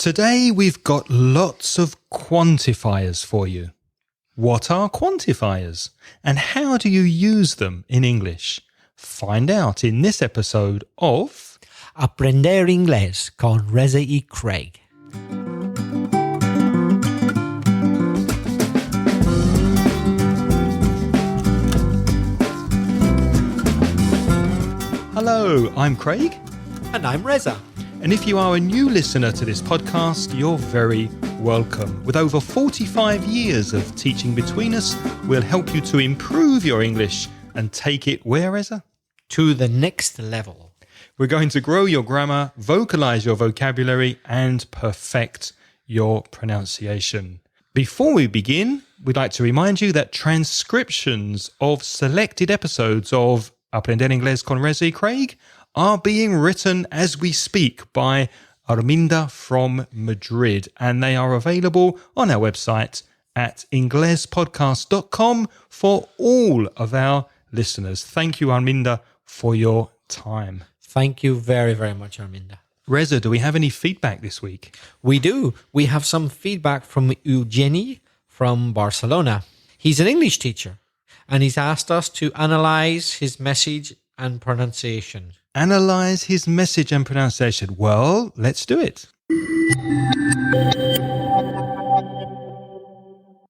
Today we've got lots of quantifiers for you. What are quantifiers? And how do you use them in English? Find out in this episode of Aprender Inglés con Reza y Craig. Hello, I'm Craig. And I'm Reza. And if you are a new listener to this podcast, you're very welcome. With over 45 years of teaching between us, we'll help you to improve your English and take it where, Reza? To the next level. We're going to grow your grammar, vocalize your vocabulary, and perfect your pronunciation. Before we begin, we'd like to remind you that transcriptions of selected episodes of Aprender Inglés con Reza y Craig are being written as we speak by Arminda from Madrid, and they are available on our website at inglespodcast.com for all of our listeners. Thank you, Arminda, for your time. Thank you very, very much, Arminda. Reza, do we have any feedback this week? We do. We have some feedback from Eugeni from Barcelona. He's an English teacher, and he's asked us to analyze his message and pronunciation. Analyze his message and pronunciation. Well, let's do it.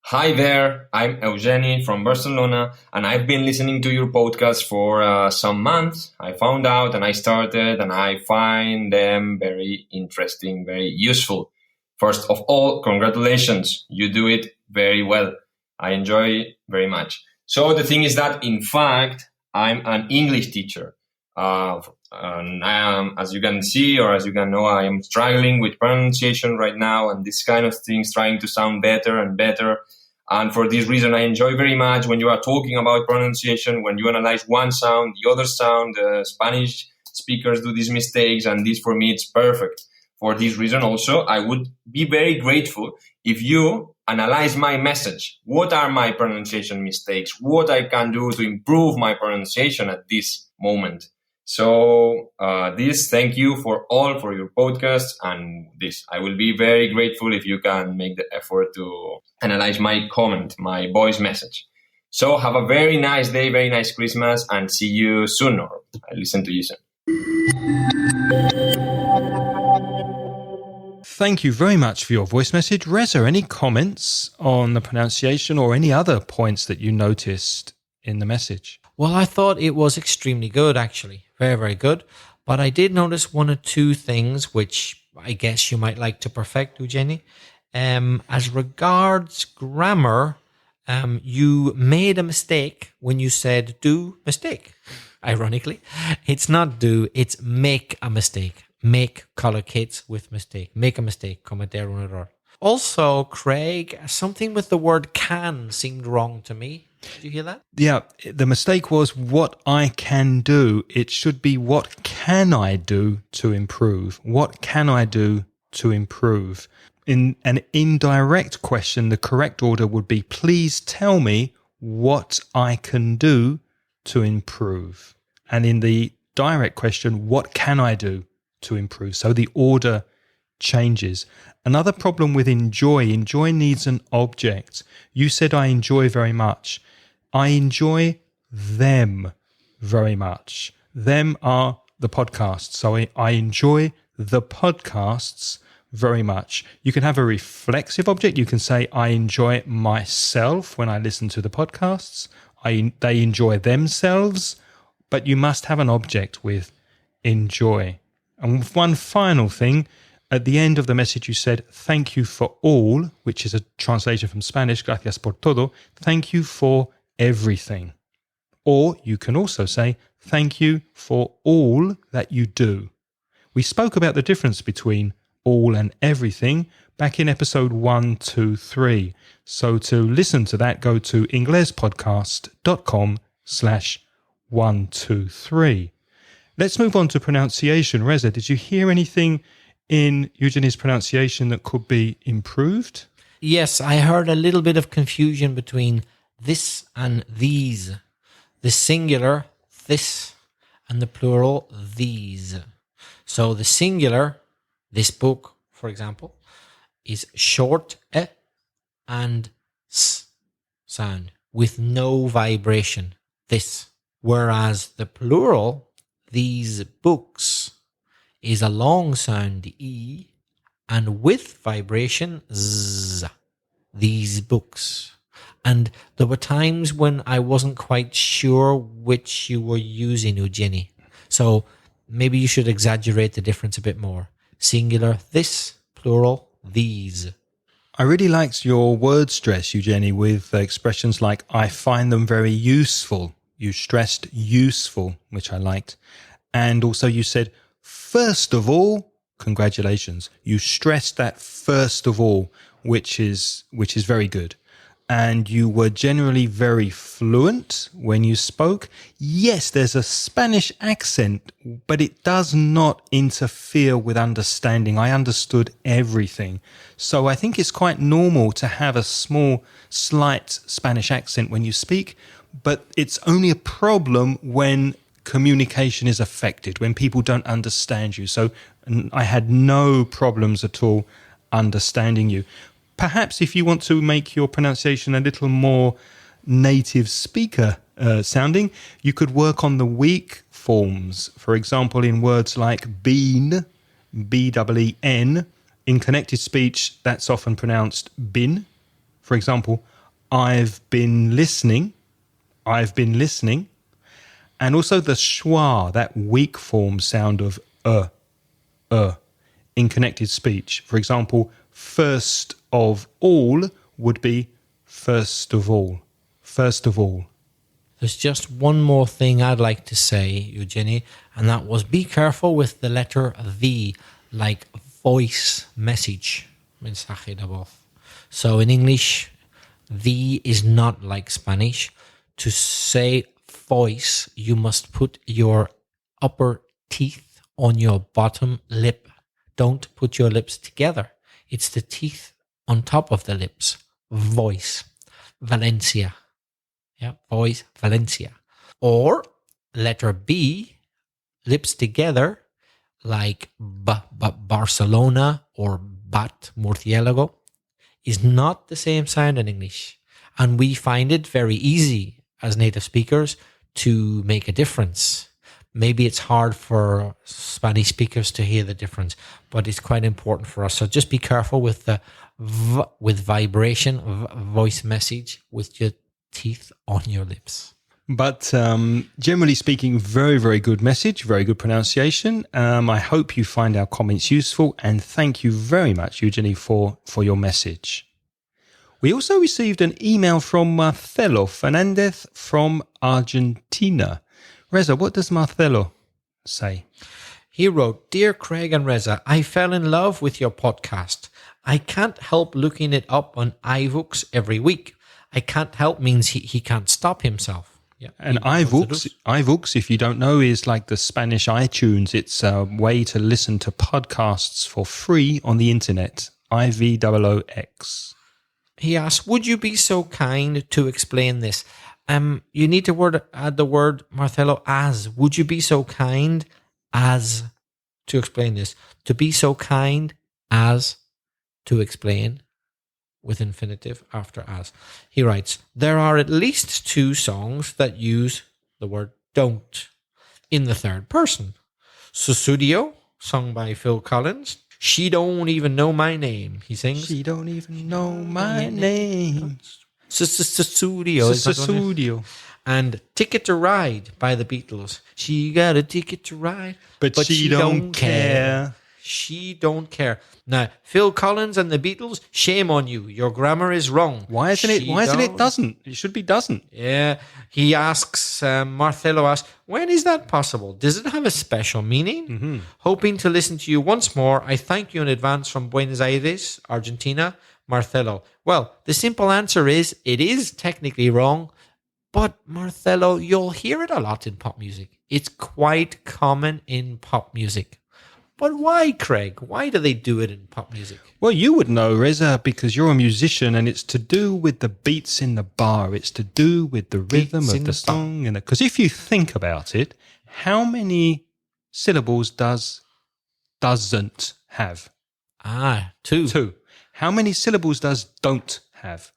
Hi there, I'm Eugeni from Barcelona, and I've been listening to your podcast for some months. I found out and I started, and I find them very interesting, very useful. First of all, congratulations. You do it very well. I enjoy it very much. So the thing is that, in fact, I'm an English teacher. And I am, as you can see, or as you can know, I am struggling with pronunciation right now, and this kind of things, trying to sound better and better. And for this reason, I enjoy very much when you are talking about pronunciation, when you analyze one sound, the other sound. Spanish speakers do these mistakes, and this, for me, it's perfect. For this reason also, I would be very grateful if you analyze my message. What are my pronunciation mistakes? What I can do to improve my pronunciation at this moment? So thank you for your podcast, and this. I will be very grateful if you can make the effort to analyze my comment, my voice message. So have a very nice day, very nice Christmas, and see you soon, or I listen to you soon. Thank you very much for your voice message. Reza, any comments on the pronunciation or any other points that you noticed in the message? Well, I thought it was extremely good, actually. Very, very good. But I did notice one or two things which I guess you might like to perfect, Eugeni. As regards grammar, you made a mistake when you said do mistake. Ironically, it's not do, it's make a mistake. Make color kits with mistake. Make a mistake. Cometer un error. Also, Craig, something with the word can seemed wrong to me. Did you hear that? Yeah, the mistake was what I can do. It should be what can I do to improve? What can I do to improve? In an indirect question, the correct order would be, please tell me what I can do to improve. And in the direct question, what can I do to improve? So the order changes. Another problem with enjoy needs an object. You said I enjoy very much. I enjoy them very much. Them are the podcasts. So I enjoy the podcasts very much. You can have a reflexive object. You can say I enjoy myself when I listen to the podcasts. They enjoy themselves. But you must have an object with enjoy. And one final thing, at the end of the message you said, thank you for all, which is a translation from Spanish, gracias por todo. Thank you for everything. Or you can also say, thank you for all that you do. We spoke about the difference between all and everything back in episode 123. So to listen to that, go to inglespodcast.com/123. Let's move on to pronunciation. Reza, did you hear anything in Eugeni's pronunciation that could be improved? Yes, I heard a little bit of confusion between this and these. The singular, this, and the plural, these. So the singular, this book, for example, is short and s sound with no vibration. This. Whereas the plural, these books, is a long sound e and with vibration z. These books. And there were times when I wasn't quite sure which you were using, Eugenie. So maybe you should exaggerate the difference a bit more. Singular, this, plural, these. I really liked your word stress, Eugenie, with expressions like, I find them very useful. You stressed useful, which I liked. And also you said, first of all, congratulations. You stressed that first of all, which is very good. And you were generally very fluent when you spoke. Yes, there's a Spanish accent, but it does not interfere with understanding. I understood everything. So I think it's quite normal to have a slight Spanish accent when you speak, but it's only a problem when communication is affected, when people don't understand you. So I had no problems at all understanding you. Perhaps if you want to make your pronunciation a little more native speaker sounding, you could work on the weak forms. For example, in words like been, B-E-E-N, in connected speech, that's often pronounced bin. For example, I've been listening. And also the schwa, that weak form sound of in connected speech. For example, first of all would be first of all. First of all. There's just one more thing I'd like to say, Eugenie, and that was be careful with the letter V, like voice message. Mensaje de voz. So in English, V is not like Spanish. To say voice, you must put your upper teeth on your bottom lip. Don't put your lips together. It's the teeth on top of the lips. Voice. Valencia. Yeah, voice, Valencia. Or letter B, lips together, like Barcelona or bat, murciélago, is not the same sound in English. And we find it very easy as native speakers to make a difference. Maybe it's hard for Spanish speakers to hear the difference, but it's quite important for us. So just be careful with the v, with vibration, voice message, with your teeth on your lips. But generally speaking, very, very good message, very good pronunciation. I hope you find our comments useful, and thank you very much, Eugenie, for your message. We also received an email from Marcelo Fernandez from Argentina. Reza, what does Marcelo say? He wrote, Dear Craig and Reza, I fell in love with your podcast. I can't help looking it up on iVoox every week. I can't help means he can't stop himself. Yeah, and iVoox, if you don't know, is like the Spanish iTunes. It's a way to listen to podcasts for free on the internet. iVoox. He asked, would you be so kind to explain this? You need to add the word, Marcelo, as. Would you be so kind as to explain this? To be so kind as to explain with infinitive after as. He writes, there are at least 2 songs that use the word don't in the third person. Susudio, sung by Phil Collins. She don't even know my name, he sings. She don't even know my name. Susudio. And Ticket to Ride by the Beatles. She got a ticket to ride, but she don't care. She don't care. Now, Phil Collins and the Beatles, shame on you. Your grammar is wrong. Why isn't it doesn't? It should be doesn't. Yeah. He asks, Marcelo asks, when is that possible? Does it have a special meaning? Mm-hmm. Hoping to listen to you once more. I thank you in advance from Buenos Aires, Argentina, Marcelo. Well, the simple answer is, it is technically wrong, but Marcelo, you'll hear it a lot in pop music. It's quite common in pop music. But why, Craig? Why do they do it in pop music? Well, you would know, Reza, because you're a musician, and it's to do with the beats in the bar. It's to do with the rhythm of the song. Because if you think about it, how many syllables does doesn't have? Two. 2. How many syllables does don't have?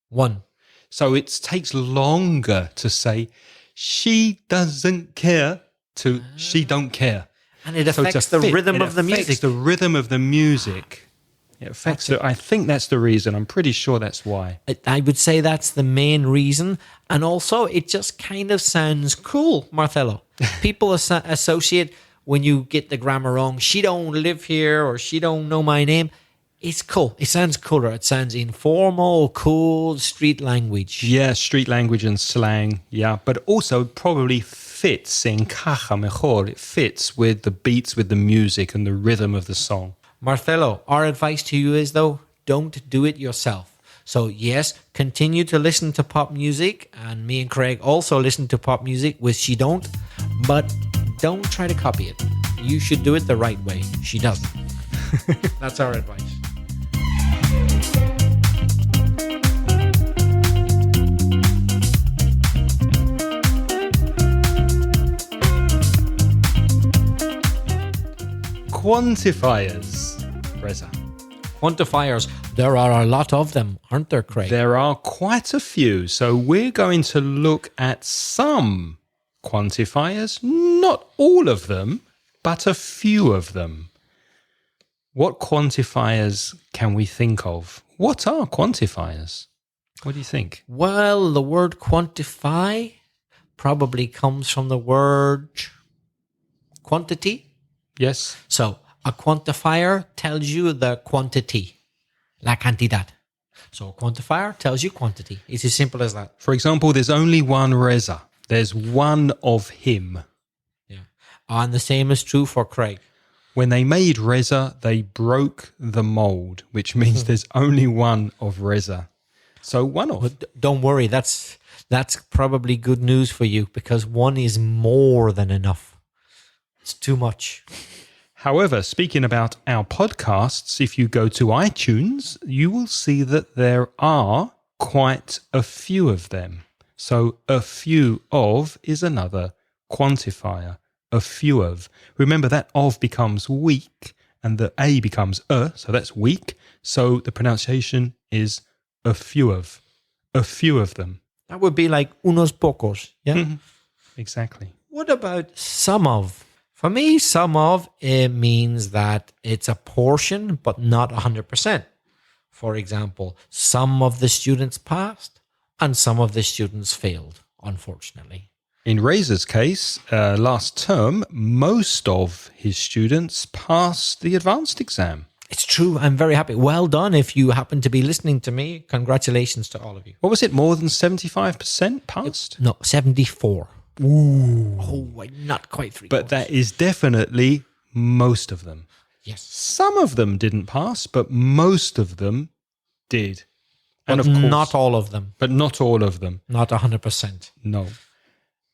1. So it takes longer to say she doesn't care to she don't care. And it So affects to the fit, rhythm it of the affects music. the rhythm of the music. It affects it. I think that's the reason. I'm pretty sure that's why. I would say that's the main reason. And also, it just kind of sounds cool, Marcelo. People associate when you get the grammar wrong, she don't live here or she don't know my name. It's cool. It sounds cooler. It sounds informal, cool, street language. Yeah, street language and slang. Yeah, but also probably fits, encaja mejor. It fits with the beats, with the music and the rhythm of the song. Marcelo, our advice to you is, though, don't do it yourself. So, yes, continue to listen to pop music. And me and Craig also listen to pop music with She Don't. But don't try to copy it. You should do it the right way. She doesn't. That's our advice. Quantifiers, Reza. Quantifiers, there are a lot of them, aren't there, Craig? There are quite a few. So we're going to look at some quantifiers, not all of them, but a few of them. What quantifiers can we think of? What are quantifiers? What do you think? Well, the word quantify probably comes from the word quantity. Yes. So a quantifier tells you the quantity, la cantidad. So a quantifier tells you quantity. It's as simple as that. For example, there's only one Reza. There's one of him. Yeah. And the same is true for Craig. When they made Reza, they broke the mold, which means there's only one of Reza. So one of. But don't worry, that's probably good news for you because one is more than enough. It's too much. However, speaking about our podcasts, if you go to iTunes, you will see that there are quite a few of them. So a few of is another quantifier. A few of. Remember that of becomes weak and the a becomes so that's weak. So the pronunciation is a few of. A few of them. That would be like unos pocos. Yeah. Exactly. What about some of? For me, some of it means that it's a portion, but not 100%. For example, some of the students passed and some of the students failed, unfortunately. In Reza's case, last term, most of his students passed the advanced exam. It's true. I'm very happy. Well done. If you happen to be listening to me, congratulations to all of you. What was it? More than 75% passed? No, 74. Ooh. Oh, not quite 3. But that is definitely most of them. Yes. Some of them didn't pass, but most of them did. And of course, not all of them. But not all of them. Not 100%. No,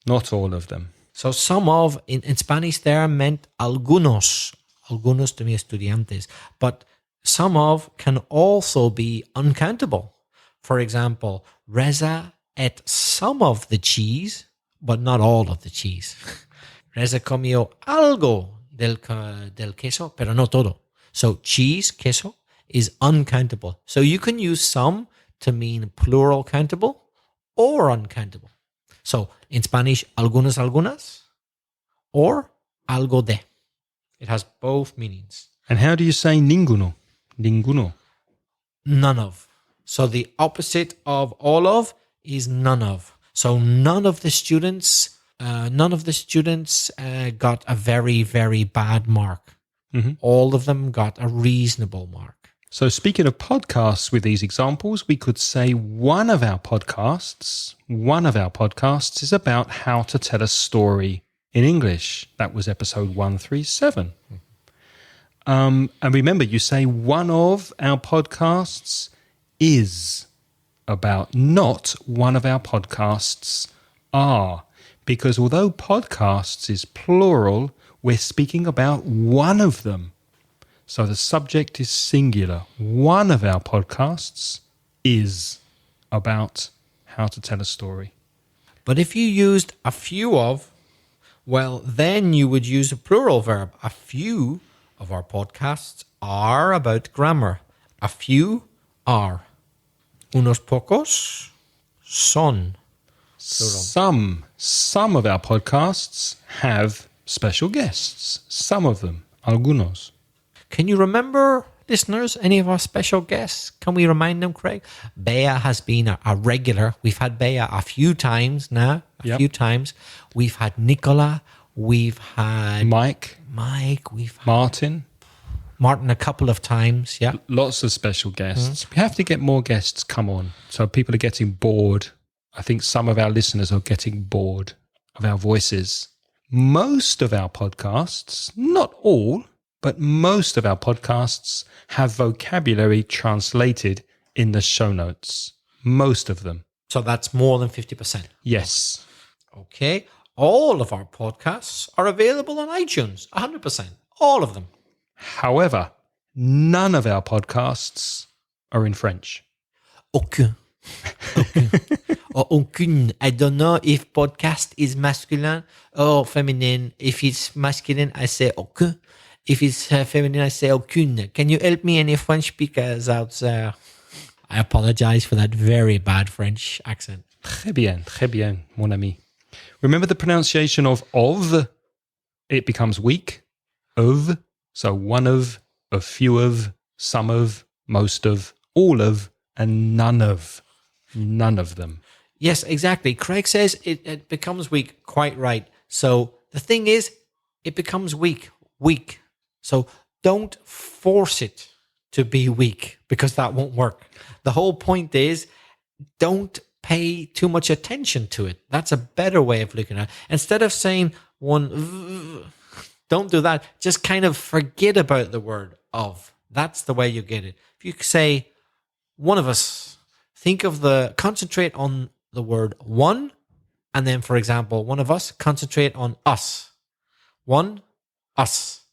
not all of them. So some of, in Spanish there meant algunos de mis estudiantes. But some of can also be uncountable. For example, Reza ate some of the cheese, but not all of the cheese. Reza comió algo del queso, pero no todo. So cheese, queso, is uncountable. So you can use some to mean plural countable or uncountable. So in Spanish, algunas, algunas, or algo de. It has both meanings. And how do you say ninguno? Ninguno. None of. So the opposite of all of is none of. So none of the students got a very, very bad mark. Mm-hmm. All of them got a reasonable mark. So speaking of podcasts with these examples, we could say one of our podcasts is about how to tell a story in English. That was episode 137. And remember, you say one of our podcasts is about, not one of our podcasts are. Because although podcasts is plural, we're speaking about one of them. So the subject is singular. One of our podcasts is about how to tell a story. But if you used a few of, well, then you would use a plural verb. A few of our podcasts are about grammar. A few are. Unos pocos son. Plural. Some of our podcasts have special guests. Some of them. Algunos. Can you remember, listeners, any of our special guests? Can we remind them, Craig? Bea has been a regular. We've had Bea a few times now. A few times. We've had Nicola. We've had Mike. We've had Martin a couple of times. Yeah. Lots of special guests. We have to get more guests come on. So people are getting bored. I think some of our listeners are getting bored of our voices. Most of our podcasts, not all, but most of our podcasts have vocabulary translated in the show notes. Most of them. So that's more than 50%. Yes. Okay. All of our podcasts are available on iTunes. 100%. All of them. However, none of our podcasts are in French. Aucun. Or aucune. I don't know if podcast is masculine or feminine. If it's masculine, I say aucun. If it's feminine, I say aucune. Can you help me, any French speakers out there? I apologize for that very bad French accent. Très bien, mon ami. Remember the pronunciation of? It becomes weak. Of. So one of, a few of, some of, most of, all of, and none of. None of them. Yes, exactly. Craig says it becomes weak. Quite right. So the thing is, it becomes weak. So don't force it to be weak, because that won't work. The whole point is, don't pay too much attention to it. That's a better way of looking at it. Instead of saying don't do that. Just kind of forget about the word of. That's the way you get it. If you say one of us, concentrate on the word one, and then, for example, one of us, concentrate on us. One, us.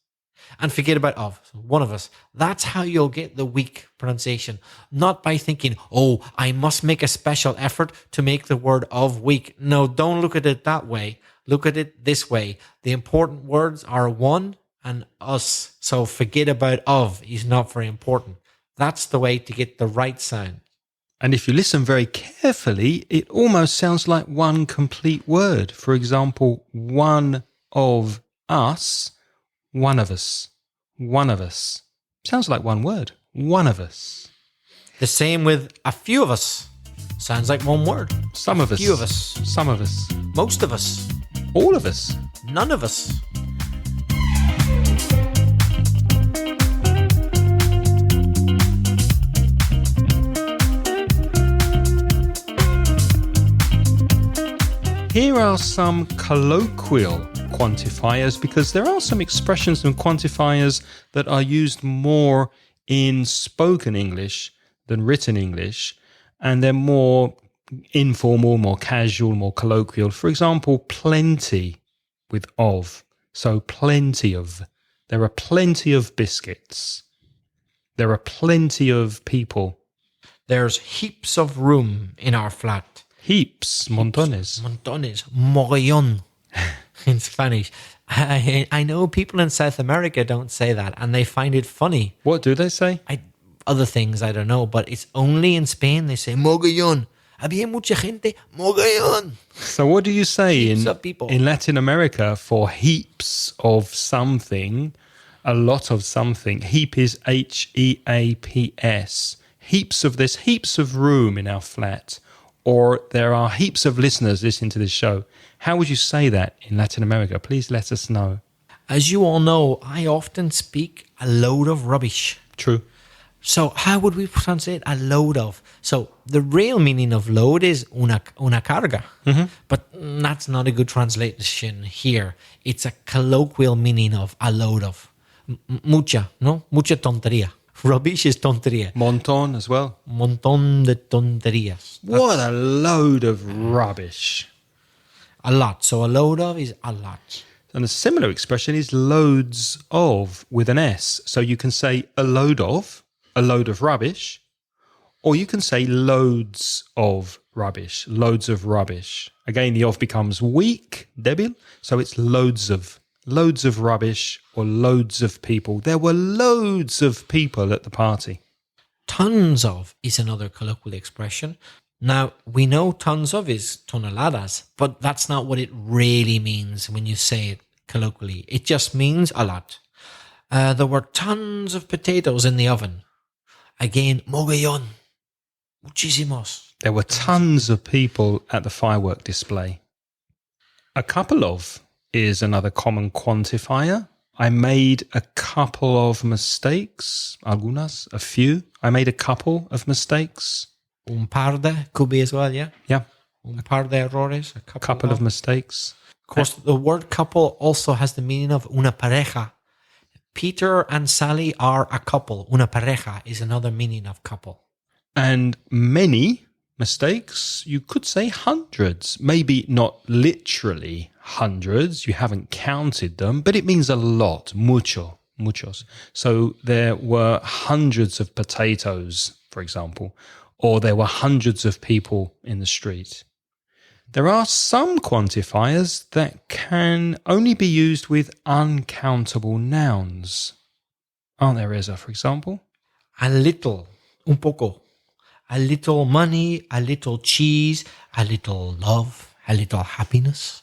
And forget about of. So one of us. That's how you'll get the weak pronunciation. Not by thinking, I must make a special effort to make the word of weak. No, don't look at it that way. Look at it this way. The important words are one and us. So forget about of. Is not very important. That's the way to get the right sound. And if you listen very carefully, it almost sounds like one complete word. For example, one of us, one of us, one of us. Sounds like one word. One of us. The same with a few of us. Sounds like one word. Some of us. A few of us. Some of us. Most of us. All of us. None of us. Here are some colloquial quantifiers, because there are some expressions and quantifiers that are used more in spoken English than written English, and they're more informal, more casual, more colloquial. For example, plenty with of. So plenty of. There are plenty of biscuits. There are plenty of people. There's heaps of room in our flat. Heaps, montones. Montones, mogollón in Spanish. I know people in South America don't say that, and they find it funny. What do they say? Other things, I don't know, but it's only in Spain they say mogollón. Había mucha gente, mogollón. So what do you say in Latin America for heaps of something, a lot of something? Heap is H-E-A-P-S. Heaps of this, heaps of room in our flat. Or there are heaps of listeners listening to this show. How would you say that in Latin America? Please let us know. As you all know, I often speak a load of rubbish. True. So how would we translate a load of? So the real meaning of load is una carga. Mm-hmm. But that's not a good translation here. It's a colloquial meaning of a load of. Mucha, no? Mucha tontería. Rubbish is tontería. Montón as well. Montón de tonterías. What a load of rubbish. A lot. So a load of is a lot. And a similar expression is loads of with an S. So you can say a load of rubbish, or you can say loads of rubbish. Again, the of becomes weak, débil, so it's loads of loads of rubbish, or loads of people. There were loads of people at the party. Tons of is another colloquial expression. Now, we know tons of is toneladas, but that's not what it really means when you say it colloquially. It just means a lot. There were tons of potatoes in the oven. Again, mogollón. Muchísimos. There were tons of people at the firework display. A couple of is another common quantifier. I made a couple of mistakes. Algunas, a few. I made a couple of mistakes. Un par de could be as well, yeah? Yeah. Un par de errores. A Couple of mistakes. Of course, the word couple also has the meaning of una pareja. Peter and Sally are a couple. Una pareja is another meaning of couple. And many mistakes, you could say hundreds. Maybe not literally hundreds. You haven't counted them, but it means a lot. Mucho. Muchos. So there were hundreds of potatoes, for example, or there were hundreds of people in the street. There are some quantifiers that can only be used with uncountable nouns. Aren't there, Reza, for example? A little, un poco. A little money, a little cheese, a little love, a little happiness.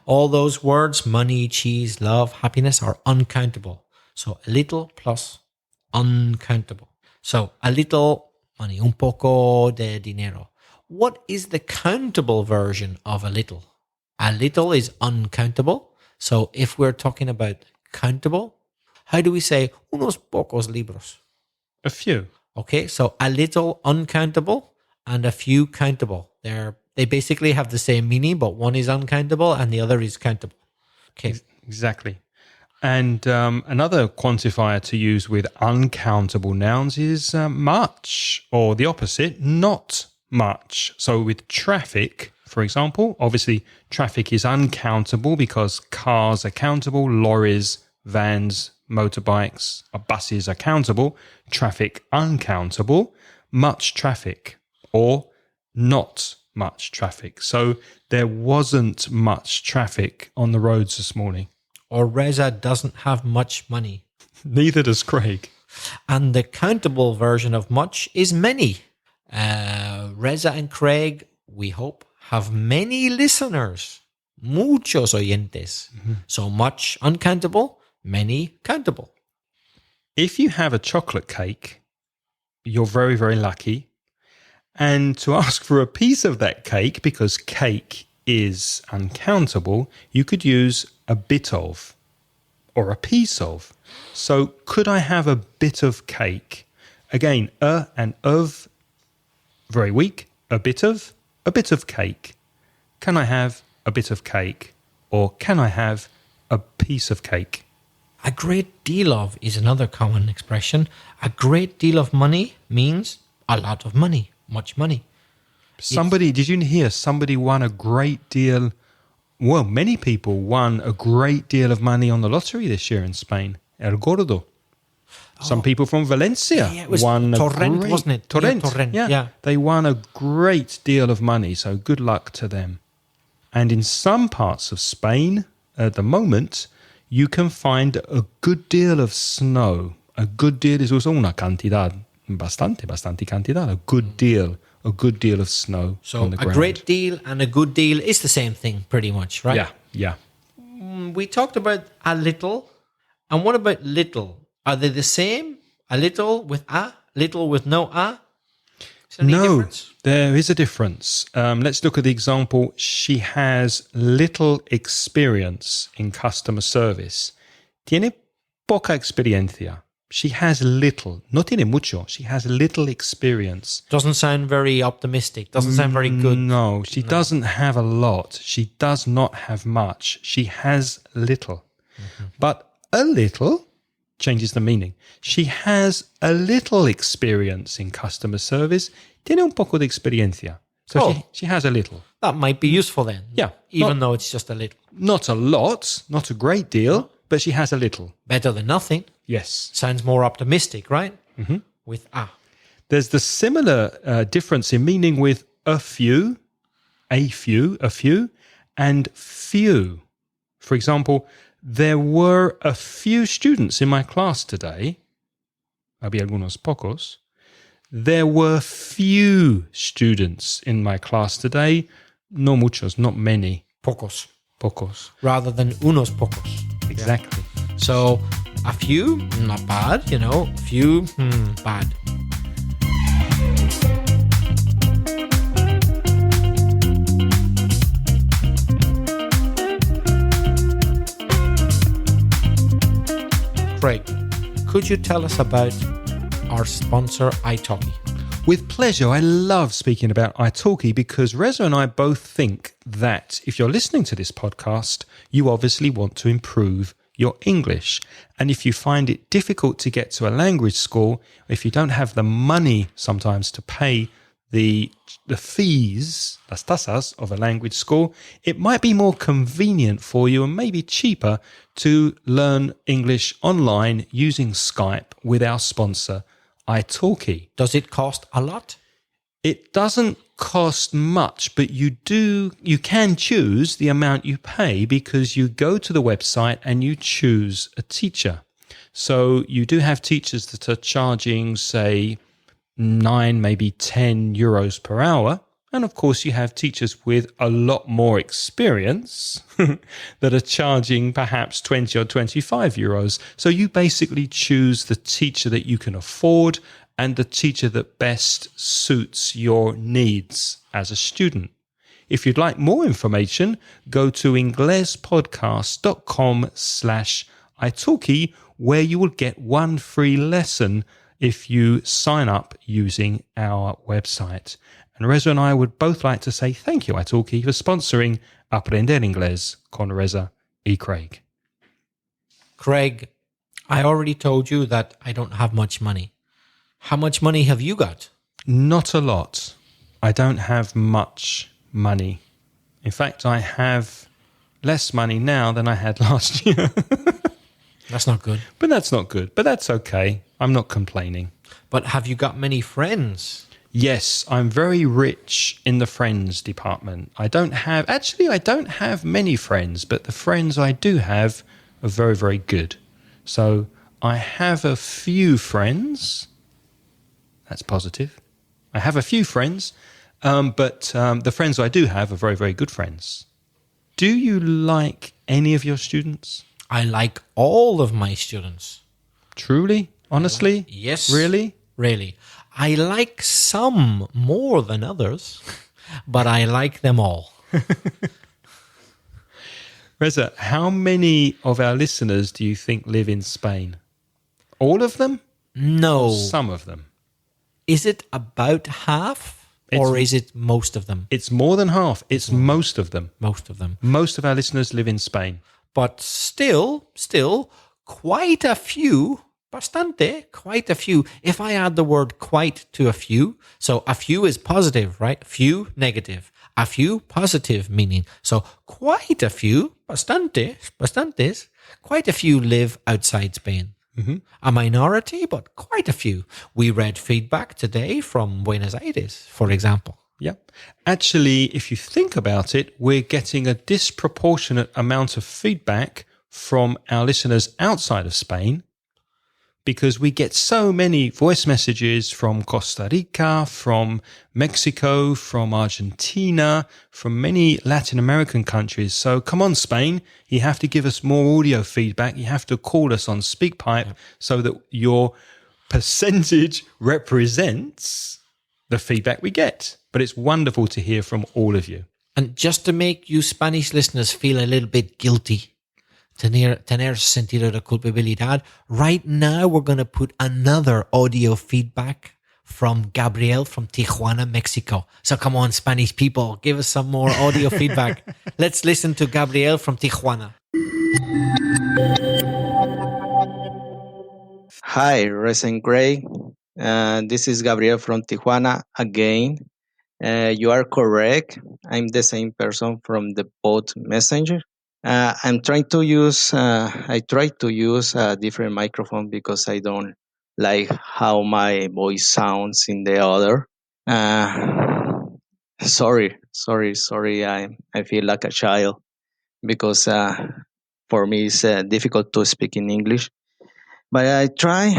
All those words, money, cheese, love, happiness, are uncountable. So a little plus uncountable. So a little money, un poco de dinero. What is the countable version of a little? A little is uncountable. So if we're talking about countable, how do we say unos pocos libros? A few. Okay, so a little uncountable and a few countable. They basically have the same meaning, but one is uncountable and the other is countable. Okay. Exactly. And another quantifier to use with uncountable nouns is much, or the opposite, not much. So with traffic, for example, obviously traffic is uncountable because cars are countable, lorries, vans, motorbikes, buses are countable, traffic uncountable, much traffic, or not much traffic. So there wasn't much traffic on the roads this morning. Or Reza doesn't have much money. Neither does Craig. And the countable version of much is many. Reza and Craig, we hope, have many listeners. Muchos oyentes. Mm-hmm. So much uncountable, many countable. If you have a chocolate cake, you're very, very lucky. And to ask for a piece of that cake, because cake is uncountable, you could use a bit of or a piece of. So could I have a bit of cake? Again, a and of, very weak. A bit of cake. Can I have a bit of cake? Or can I have a piece of cake? A great deal of is another common expression. A great deal of money means a lot of money, much money. Did you hear somebody won a great deal? Well, many people won a great deal of money on the lottery this year in Spain. El Gordo. Some people from Valencia it was won Torrent, wasn't it? Torrent. Yeah, Torrent. Yeah. Yeah. They won a great deal of money, so good luck to them. And in some parts of Spain at the moment, you can find a good deal of snow. A good deal is also una cantidad, bastante cantidad, a good deal of snow So on the ground. a great deal and a good deal is the same thing, pretty much, right? Yeah. We talked about a little. And what about little? Are they the same? A little with a, little with no a? Is there any difference? There is a difference. Let's look at the example. She has little experience in customer service. Tiene poca experiencia. She has little. No tiene mucho. She has little experience. Doesn't sound very optimistic. Doesn't sound very good. No, she doesn't have a lot. She does not have much. She has little. Mm-hmm. But a little changes the meaning. She has a little experience in customer service. Tiene un poco de experiencia. So she has a little. That might be useful then. Yeah. Even though it's just a little. Not a lot, not a great deal, but she has a little. Better than nothing. Yes. Sounds more optimistic, right? Mm-hmm. With a. There's the similar difference in meaning with a few, and few. For example, There were a few students in my class today. Había algunos pocos. There were few students in my class today. No muchos, not many. Pocos. Pocos. Rather than unos pocos. Exactly. Yeah. So a few, not bad, few, bad. Craig, could you tell us about our sponsor, italki? With pleasure. I love speaking about italki because Reza and I both think that if you're listening to this podcast, you obviously want to improve your English. And if you find it difficult to get to a language school, if you don't have the money sometimes to pay the fees, las tasas of a language school, it might be more convenient for you and maybe cheaper to learn English online using Skype with our sponsor, italki. Does it cost a lot? It doesn't cost much, but you can choose the amount you pay because you go to the website and you choose a teacher. So you do have teachers that are charging, say, 9, maybe 10 euros per hour. And of course, you have teachers with a lot more experience that are charging perhaps 20 or 25 euros. So you basically choose the teacher that you can afford and the teacher that best suits your needs as a student. If you'd like more information, go to inglespodcast.com/italki, where you will get one free lesson if you sign up using our website. And Reza and I would both like to say thank you, italki, for sponsoring Aprender Inglés con Reza y Craig. Craig, I already told you that I don't have much money. How much money have you got? Not a lot. I don't have much money. In fact, I have less money now than I had last year. That's not good. But that's not good. But that's okay. I'm not complaining. But have you got many friends? Yes, I'm very rich in the friends department. I don't have many friends, but the friends I do have are very, very good. So I have a few friends. That's positive. I have a few friends, but the friends I do have are very, very good friends. Do you like any of your students? I like all of my students. Truly? Honestly? Yes. Really? Really. I like some more than others, but I like them all. Reza, how many of our listeners do you think live in Spain? All of them? No. Or some of them? Is it about half or is it most of them? It's more than half. It's most of them. Most of them. Most of our listeners live in Spain. But still, quite a few, quite a few. If I add the word quite to a few, so a few is positive, right? Few, negative. A few, positive meaning. So quite a few, bastantes, quite a few live outside Spain. Mm-hmm. A minority, but quite a few. We read feedback today from Buenos Aires, for example. Yeah. Actually, if you think about it, we're getting a disproportionate amount of feedback from our listeners outside of Spain because we get so many voice messages from Costa Rica, from Mexico, from Argentina, from many Latin American countries. So come on, Spain, you have to give us more audio feedback. You have to call us on SpeakPipe so that your percentage represents the feedback we get. But it's wonderful to hear from all of you. And just to make you Spanish listeners feel a little bit guilty, tener sentido de culpabilidad, right now we're going to put another audio feedback from Gabriel from Tijuana, Mexico. So come on, Spanish people, give us some more audio feedback. Let's listen to Gabriel from Tijuana. Hi, Resident Gray. This is Gabriel from Tijuana again. You are correct. I'm the same person from the bot messenger. I'm trying to use. I try to use a different microphone because I don't like how my voice sounds in the other. Sorry. I feel like a child because for me it's difficult to speak in English. But I try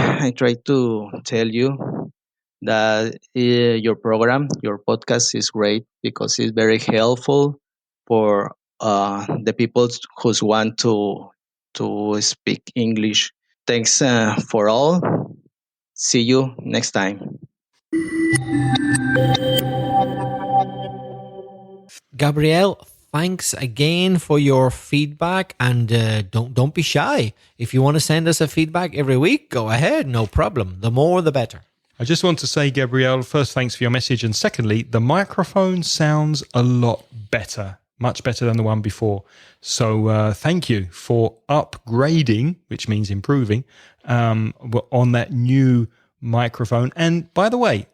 to tell you that your program, your podcast is great because it's very helpful for the people who want to speak English. Thanks for all. See you next time. Gabriel, thanks again for your feedback, and don't be shy. If you want to send us a feedback every week, go ahead, no problem. The more, the better. I just want to say, Gabrielle, first, thanks for your message. And secondly, the microphone sounds a lot better, much better than the one before. So thank you for upgrading, which means improving, on that new microphone. And by the way,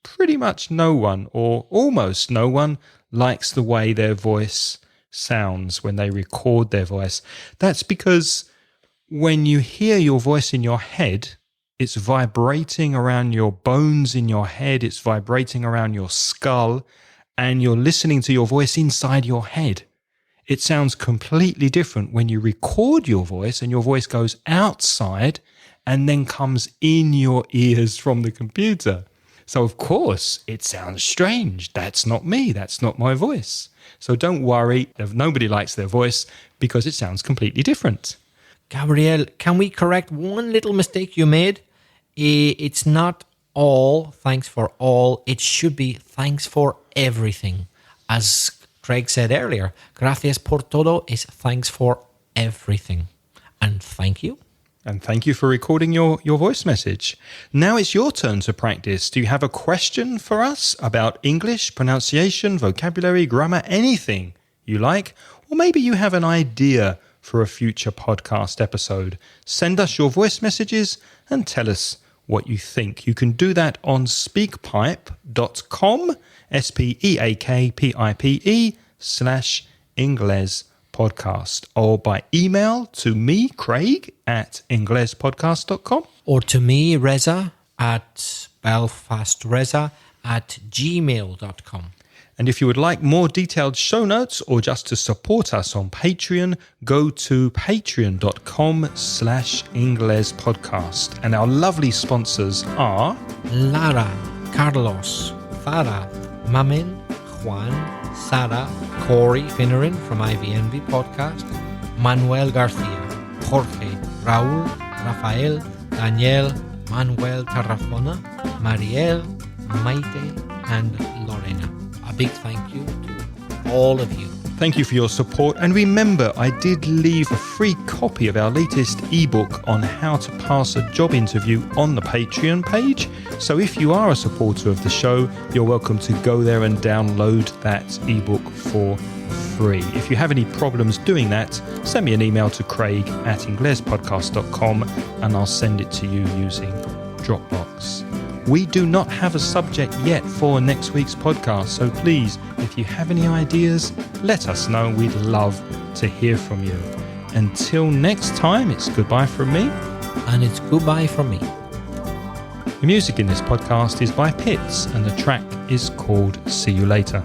pretty much no one, or almost no one, likes the way their voice sounds when they record their voice. That's because when you hear your voice in your head, it's vibrating around your bones in your head, it's vibrating around your skull, and you're listening to your voice inside your head. It sounds completely different when you record your voice and your voice goes outside and then comes in your ears from the computer. So, of course, it sounds strange. That's not me. That's not my voice. So don't worry if nobody likes their voice because it sounds completely different. Gabriel, can we correct one little mistake you made? It's not all, thanks for all. It should be thanks for everything. As Craig said earlier, gracias por todo is thanks for everything. And thank you. And thank you for recording your voice message. Now it's your turn to practice. Do you have a question for us about English, pronunciation, vocabulary, grammar, anything you like? Or maybe you have an idea for a future podcast episode. Send us your voice messages and tell us what you think. You can do that on speakpipe.com, speakpipe/Ingles podcast, or by email to me, Craig, at inglespodcast.com. Or to me, Reza, at belfastreza@gmail.com. And if you would like more detailed show notes or just to support us on Patreon, go to patreon.com/inglespodcast. And our lovely sponsors are Lara, Carlos, Farah, Mamen, Juan, Sara, Corey Finneran from IVNB Podcast, Manuel Garcia, Jorge, Raúl, Rafael, Daniel, Manuel Tarrafona, Mariel, Maite, and Lorena. A big thank you to all of you. Thank you for your support. And remember, I did leave a free copy of our latest ebook on how to pass a job interview on the Patreon page. So if you are a supporter of the show, you're welcome to go there and download that ebook for free. If you have any problems doing that, send me an email to craig@inglespodcast.com and I'll send it to you using Dropbox. We do not have a subject yet for next week's podcast, so please, if you have any ideas, let us know. We'd love to hear from you. Until next time, it's goodbye from me. And it's goodbye from me. The music in this podcast is by Pitts, and the track is called See You Later.